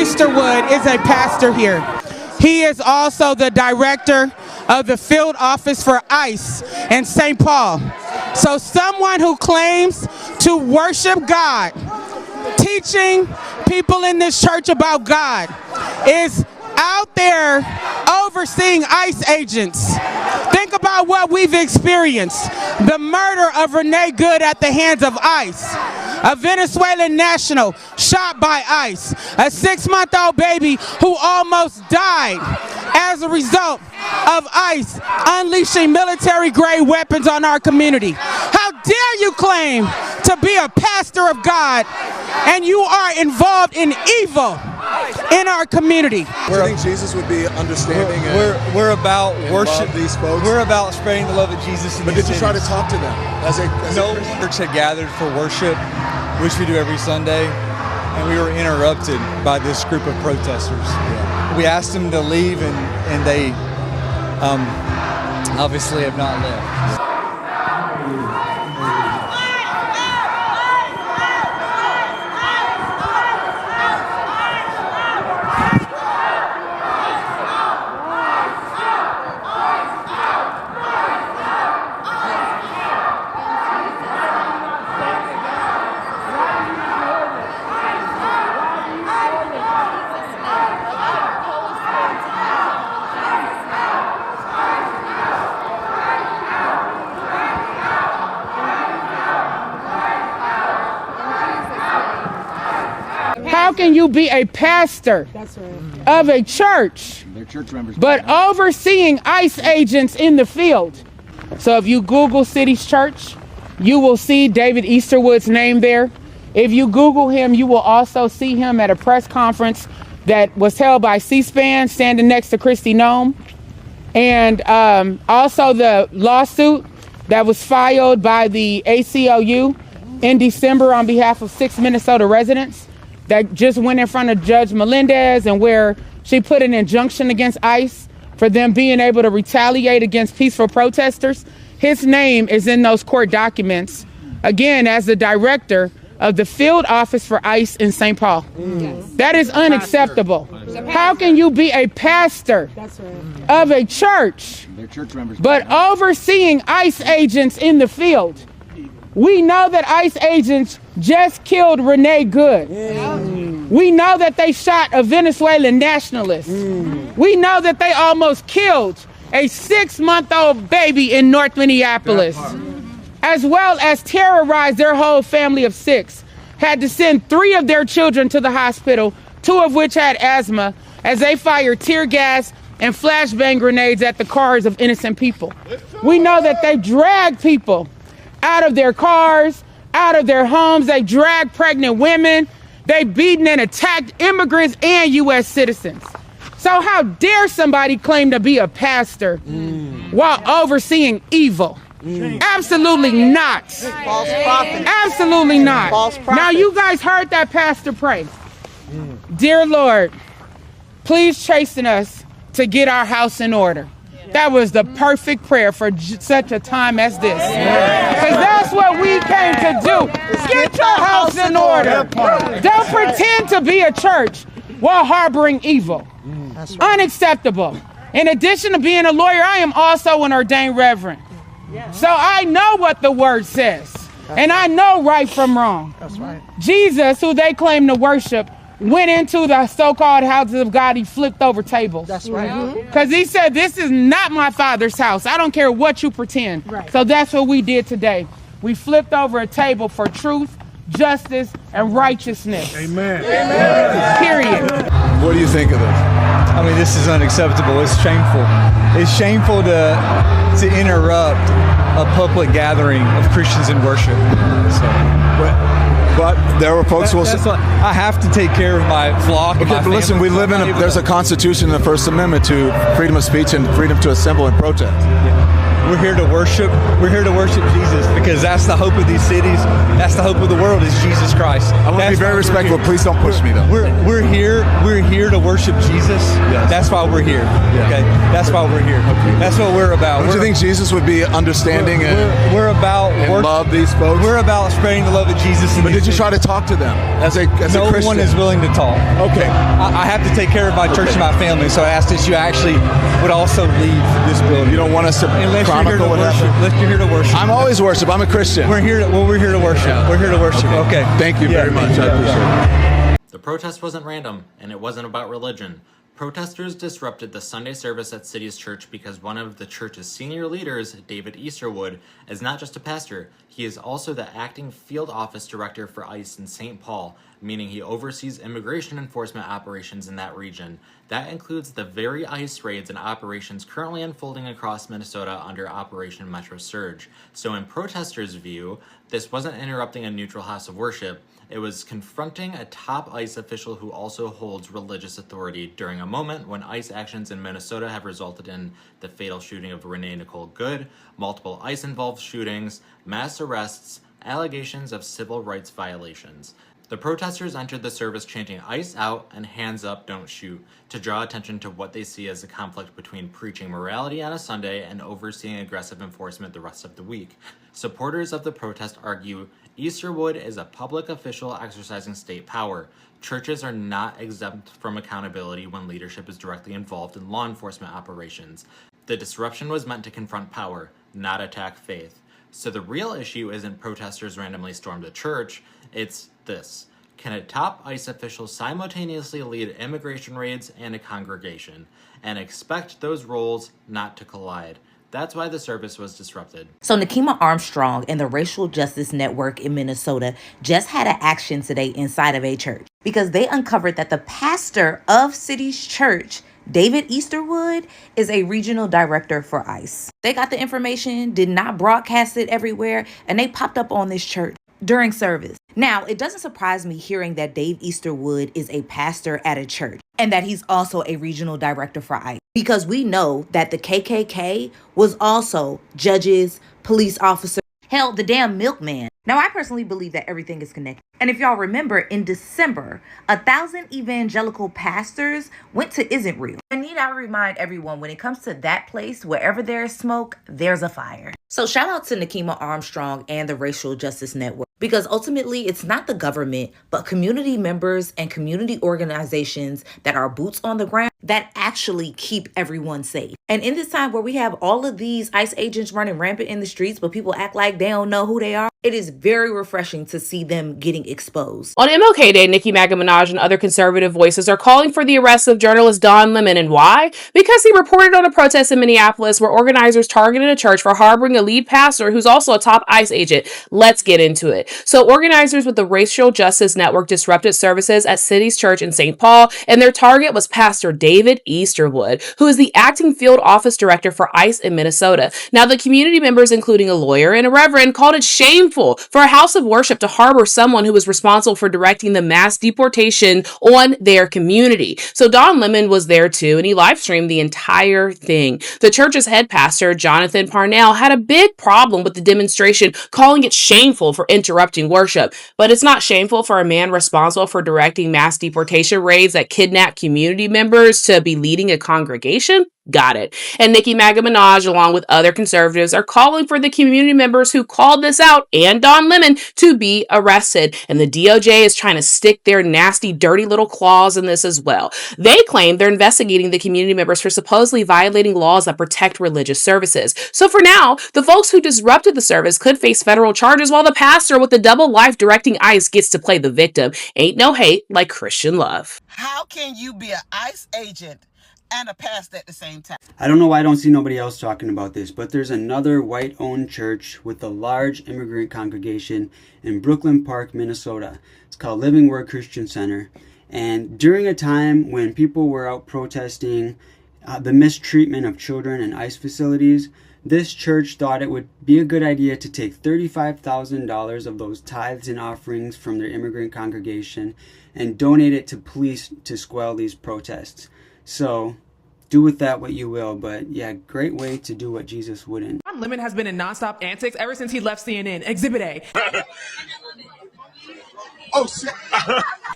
Easterwood is a pastor here. He is also the director of the field office for ICE in St. Paul. So someone who claims to worship God, teaching people in this church about God, is out there overseeing ICE agents. Think about what we've experienced. The murder of Renee Good at the hands of ICE. A Venezuelan national shot by ICE. A 6-month-old baby who almost died as a result of ICE unleashing military-grade weapons on our community. How dare you claim to be a pastor of God and you are involved in evil in our community? Do you think Jesus would be understanding? We're about worship. These folks. We're about spreading the love of Jesus in But these did you try to cities. talk to them? No church had gathered for worship, which we do every Sunday, and we were interrupted by this group of protesters. Yeah. We asked them to leave, and they obviously have not left. How can you be a pastor of a church, but overseeing ICE agents in the field? So if you Google City's Church, you will see David Easterwood's name there. If you Google him, you will also see him at a press conference that was held by C-SPAN, standing next to Kristi Noem. And also the lawsuit that was filed by the ACLU in December on behalf of 6 Minnesota residents that just went in front of Judge Melendez, and where she put an injunction against ICE for them being able to retaliate against peaceful protesters. His name is in those court documents, again, as the director of the field office for ICE in St. Paul. Yes. That is unacceptable. How can you be a pastor of a church, but overseeing ICE agents in the field? We know that ICE agents just killed Renee Good. We know that they shot a Venezuelan nationalist. We know that they almost killed a 6-month-old baby in North Minneapolis, as well as terrorized their whole family of 6. Had to send 3 of their children to the hospital, 2 of which had asthma, as they fired tear gas and flashbang grenades at the cars of innocent people. We know that they dragged people out of their cars, out of their homes. They dragged pregnant women. They beaten and attacked immigrants and U.S. citizens. So how dare somebody claim to be a pastor while overseeing evil? Absolutely not. False prophet. Absolutely not. False prophet. Now you guys heard that pastor pray. Dear Lord, please chasten us to get our house in order. That was the perfect prayer for such a time as this. Because that's what we came to do. Get your house in order. Don't pretend to be a church while harboring evil. Unacceptable. In addition to being a lawyer, I am also an ordained reverend. So I know what the word says. And I know right from wrong. That's right. Jesus, who they claim to worship, went into the so-called houses of God. He flipped over tables. That's right. Because he said, this is not my Father's house. I don't care what you pretend. Right. So that's what we did today. We flipped over a table for truth, justice, and righteousness. Amen. Period. What do you think of this? I mean, this is unacceptable. It's shameful. It's shameful to interrupt a public gathering of Christians in worship. But there were folks who will say, I have to take care of my flock. okay, but listen, we live in there's a constitution in the First Amendment to freedom of speech and freedom to assemble and protest. we're here to worship. We're here to worship Jesus because that's the hope of these cities. That's the hope of the world is Jesus Christ. I want to be very respectful. Please don't push me, though. We're here to worship Jesus. Yes. That's why we're here. Yeah. Okay, that's why we're here. Okay. That's what we're about. Don't you think Jesus would be understanding we're about and love these folks? We're about spreading the love of Jesus. But did you try to talk to them as a Christian? No one is willing to talk. Okay. I have to take care of my church and my family, so I asked that you actually would also leave this building. You don't want us to chronicle what happened? Unless you're here to worship. I'm always worship. I'm a Christian. We're here to worship. Yeah. We're here to worship. Okay. Thank you very much. I appreciate it. The protest wasn't random, and it wasn't about religion. Protesters disrupted the Sunday service at City's Church because one of the church's senior leaders, David Easterwood, is not just a pastor, he is also the acting field office director for ICE in St. Paul, meaning he oversees immigration enforcement operations in that region. That includes the very ICE raids and operations currently unfolding across Minnesota under Operation Metro Surge. So in protesters' view, this wasn't interrupting a neutral house of worship, it was confronting a top ICE official who also holds religious authority during a moment when ICE actions in Minnesota have resulted in the fatal shooting of Renee Nicole Good, multiple ICE-involved shootings, mass arrests, allegations of civil rights violations. The protesters entered the service chanting "ICE out" and "hands up, don't shoot" to draw attention to what they see as a conflict between preaching morality on a Sunday and overseeing aggressive enforcement the rest of the week. Supporters of the protest argue Easterwood is a public official exercising state power. Churches are not exempt from accountability when leadership is directly involved in law enforcement operations. The disruption was meant to confront power, not attack faith. So the real issue isn't protesters randomly stormed a church, it's this. Can a top ICE official simultaneously lead immigration raids and a congregation, and expect those roles not to collide? That's why the service was disrupted. So Nikema Armstrong and the Racial Justice Network in Minnesota just had an action today inside of a church because they uncovered that the pastor of City's Church, David Easterwood, is a regional director for ICE. They got the information, did not broadcast it everywhere, and they popped up on this church during service. Now, it doesn't surprise me hearing that Dave Easterwood is a pastor at a church and that he's also a regional director for ICE, because we know that the KKK was also judges, police officers, hell, the damn milkman. Now, I personally believe that everything is connected. And if y'all remember, in December, 1,000 evangelical pastors went to Isn't Real. I need to remind everyone, when it comes to that place, wherever there is smoke, there's a fire. So shout out to Nikema Armstrong and the Racial Justice Network, because ultimately it's not the government, but community members and community organizations that are boots on the ground that actually keep everyone safe. And in this time where we have all of these ICE agents running rampant in the streets, but people act like they don't know who they are, it is very refreshing to see them getting exposed. On MLK Day, Nicki Minaj and other conservative voices are calling for the arrest of journalist Don Lemon. And why? Because he reported on a protest in Minneapolis where organizers targeted a church for harboring a lead pastor who's also a top ICE agent. Let's get into it. So organizers with the Racial Justice Network disrupted services at City's Church in St. Paul, and their target was Pastor David Easterwood, who is the acting field office director for ICE in Minnesota. Now, the community members, including a lawyer and a reverend, called it shameful for a house of worship to harbor someone who was responsible for directing the mass deportation on their community. So Don Lemon was there too, and he live streamed the entire thing. The church's head pastor, Jonathan Parnell, had a big problem with the demonstration, calling it shameful for interrupting worship. But it's not shameful for a man responsible for directing mass deportation raids that kidnap community members to be leading a congregation? Got it. And Nicki Minaj, along with other conservatives, are calling for the community members who called this out and Don Lemon to be arrested. And the DOJ is trying to stick their nasty, dirty little claws in this as well. They claim they're investigating the community members for supposedly violating laws that protect religious services. So for now, the folks who disrupted the service could face federal charges, while the pastor with the double life directing ICE gets to play the victim. Ain't no hate like Christian love. How can you be an ICE agent and a pastor at the same time? I don't know why I don't see nobody else talking about this, but there's another white-owned church with a large immigrant congregation in Brooklyn Park, Minnesota. It's called Living Word Christian Center. And during a time when people were out protesting the mistreatment of children in ICE facilities, this church thought it would be a good idea to take $35,000 of those tithes and offerings from their immigrant congregation and donate it to police to quell these protests. So do with that what you will, but yeah, great way to do what Jesus wouldn't. I Lemon has been in nonstop antics ever since he left CNN. Exhibit A. Oh, shit.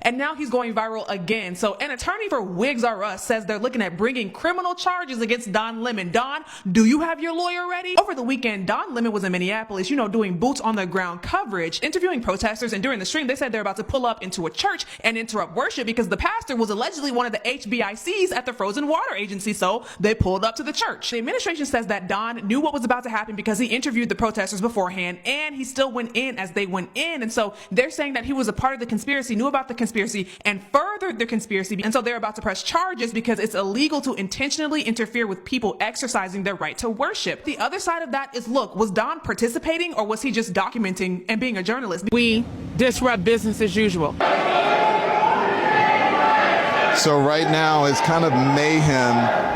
And now he's going viral again. So an attorney for Wigs R Us says they're looking at bringing criminal charges against Don Lemon. Don, do you have your lawyer ready? Over the weekend, Don Lemon was in Minneapolis, doing boots on the ground coverage, interviewing protesters. And during the stream, they said they're about to pull up into a church and interrupt worship because the pastor was allegedly one of the HBICs at the Frozen Water Agency. So they pulled up to the church. The administration says that Don knew what was about to happen because he interviewed the protesters beforehand and he still went in as they went in. And so they're saying that he was a part of the conspiracy, knew about the conspiracy, and furthered the conspiracy. And so they're about to press charges because it's illegal to intentionally interfere with people exercising their right to worship. The other side of that is, look, was Don participating or was he just documenting and being a journalist? We disrupt business as usual. So right now it's kind of mayhem.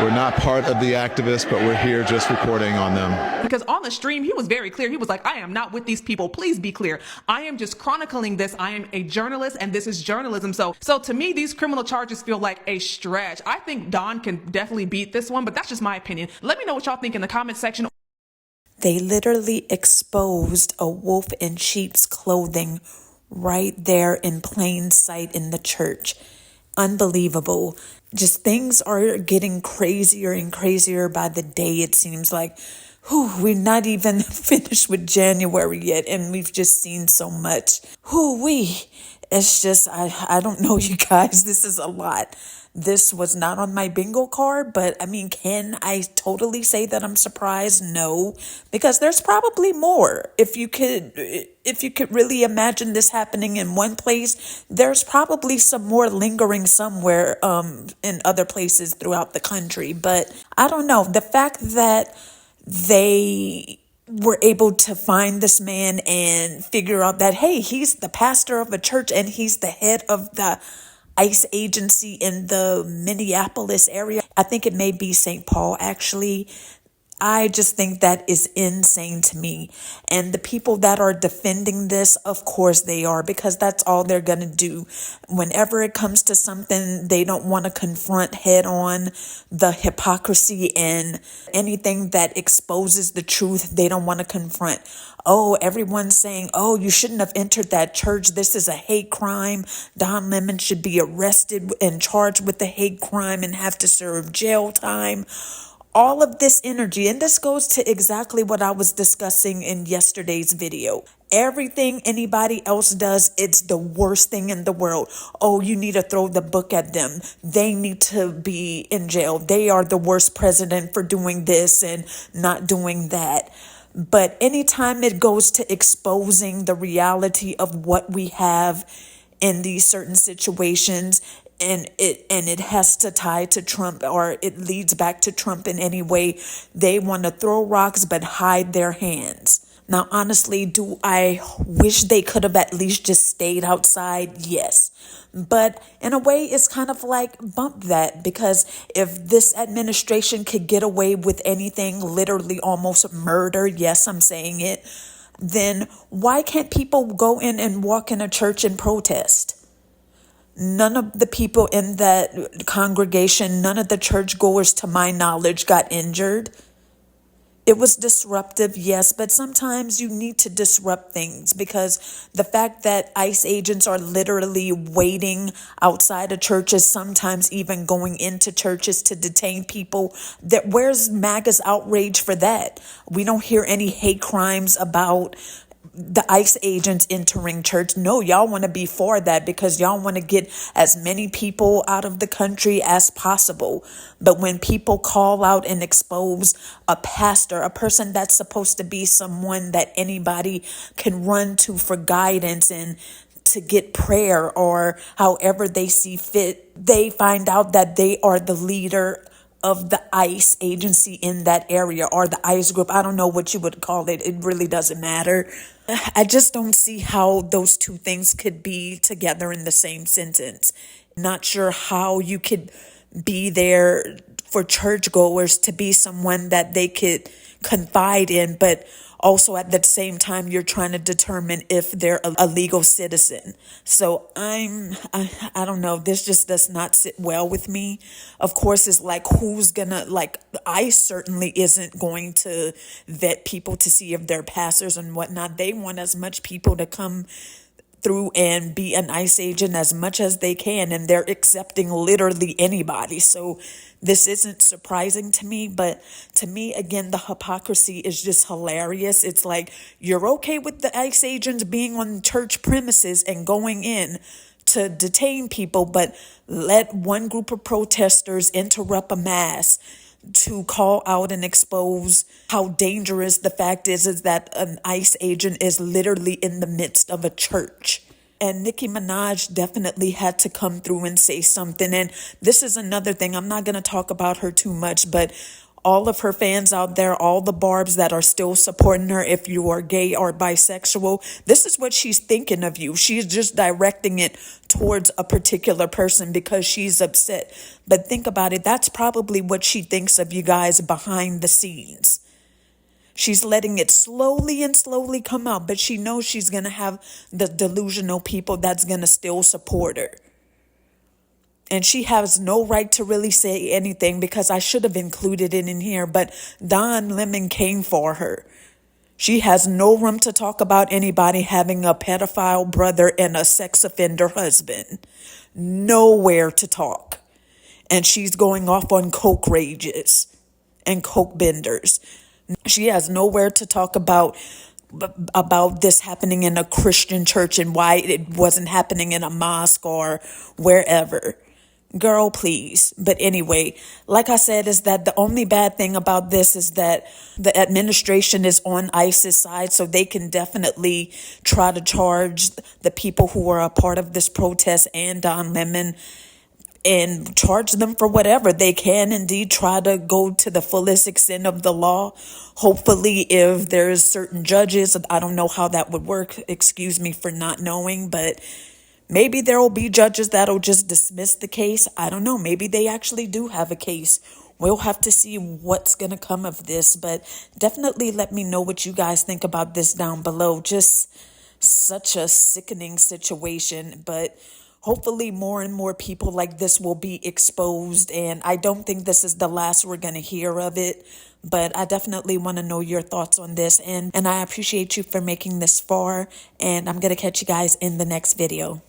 We're not part of the activists, but we're here just reporting on them. Because on the stream, he was very clear. He was like, I am not with these people. Please be clear. I am just chronicling this. I am a journalist and this is journalism. So to me, these criminal charges feel like a stretch. I think Don can definitely beat this one, but that's just my opinion. Let me know what y'all think in the comment section. They literally exposed a wolf in sheep's clothing right there in plain sight in the church. Unbelievable. Just things are getting crazier and crazier by the day, it seems like. We're not even finished with January yet, and we've just seen so much. It's just, I don't know, you guys, this is a lot. This was not on my bingo card, but I mean, can I totally say that I'm surprised? No, because there's probably more. If you could really imagine this happening in one place, there's probably some more lingering somewhere in other places throughout the country. But I don't know. The fact that they were able to find this man and figure out that, hey, he's the pastor of a church and he's the head of the ICE agency in the Minneapolis area. I think it may be St. Paul, actually. I just think that is insane to me. And the people that are defending this, of course they are, because that's all they're going to do. Whenever it comes to something, they don't want to confront head on the hypocrisy and anything that exposes the truth. They don't want to confront. Oh, everyone's saying, oh, you shouldn't have entered that church. This is a hate crime. Don Lemon should be arrested and charged with a hate crime and have to serve jail time. All of this energy, and this goes to exactly what I was discussing in yesterday's video. Everything anybody else does, it's the worst thing in the world. Oh, you need to throw the book at them. They need to be in jail. They are the worst president for doing this and not doing that. But anytime it goes to exposing the reality of what we have in these certain situations, and it has to tie to Trump, or it leads back to Trump in any way, they want to throw rocks but hide their hands. Now, honestly, do I wish they could have at least just stayed outside? Yes. But in a way, it's kind of like bump that, because if this administration could get away with anything, literally almost murder, yes, I'm saying it, then why can't people go in and walk in a church and protest? None of the people in that congregation, none of the churchgoers, to my knowledge, got injured. It was disruptive, yes, but sometimes you need to disrupt things, because the fact that ICE agents are literally waiting outside of churches, sometimes even going into churches to detain people, where's MAGA's outrage for that? We don't hear any hate crimes about the ICE agents entering church. No, y'all want to be for that because y'all want to get as many people out of the country as possible. But when people call out and expose a pastor, a person that's supposed to be someone that anybody can run to for guidance and to get prayer or however they see fit, they find out that they are the leader of the ICE agency in that area, or the ICE group. I don't know what you would call it. It really doesn't matter. I just don't see how those two things could be together in the same sentence. Not sure how you could be there for churchgoers to be someone that they could confide in, but Also, at the same time, you're trying to determine if they're a legal citizen. So I don't know. This just does not sit well with me. Of course, it's like, who's gonna, like, ICE certainly isn't going to vet people to see if they're pastors and whatnot. They want as much people to come through and be an ICE agent as much as they can, and they're accepting literally anybody. So this isn't surprising to me, but to me, again, the hypocrisy is just hilarious. It's like, you're okay with the ICE agents being on church premises and going in to detain people, but let one group of protesters interrupt a mass to call out and expose how dangerous the fact is that an ICE agent is literally in the midst of a church. And Nicki Minaj definitely had to come through and say something. And this is another thing. I'm not going to talk about her too much, but all of her fans out there, all the barbs that are still supporting her, if you are gay or bisexual, this is what she's thinking of you. She's just directing it towards a particular person because she's upset. But think about it. That's probably what she thinks of you guys behind the scenes. She's letting it slowly and slowly come out, but she knows she's going to have the delusional people that's going to still support her. And she has no right to really say anything, because I should have included it in here, but Don Lemon came for her. She has no room to talk about anybody having a pedophile brother and a sex offender husband. Nowhere to talk. And she's going off on coke rages and coke benders. She has nowhere to talk about this happening in a Christian church and why it wasn't happening in a mosque or wherever. Girl, please. But anyway, like I said, is that the only bad thing about this is that the administration is on ICE's side, so they can definitely try to charge the people who are a part of this protest and Don Lemon and charge them for whatever. They can indeed try to go to the fullest extent of the law. Hopefully, if there's certain judges, I don't know how that would work. Excuse me for not knowing, but maybe there will be judges that'll just dismiss the case. I don't know. Maybe they actually do have a case. We'll have to see what's going to come of this. But definitely let me know what you guys think about this down below. Just such a sickening situation. But hopefully more and more people like this will be exposed. And I don't think this is the last we're going to hear of it. But I definitely want to know your thoughts on this. And I appreciate you for making this far. And I'm going to catch you guys in the next video.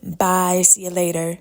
Bye. See you later.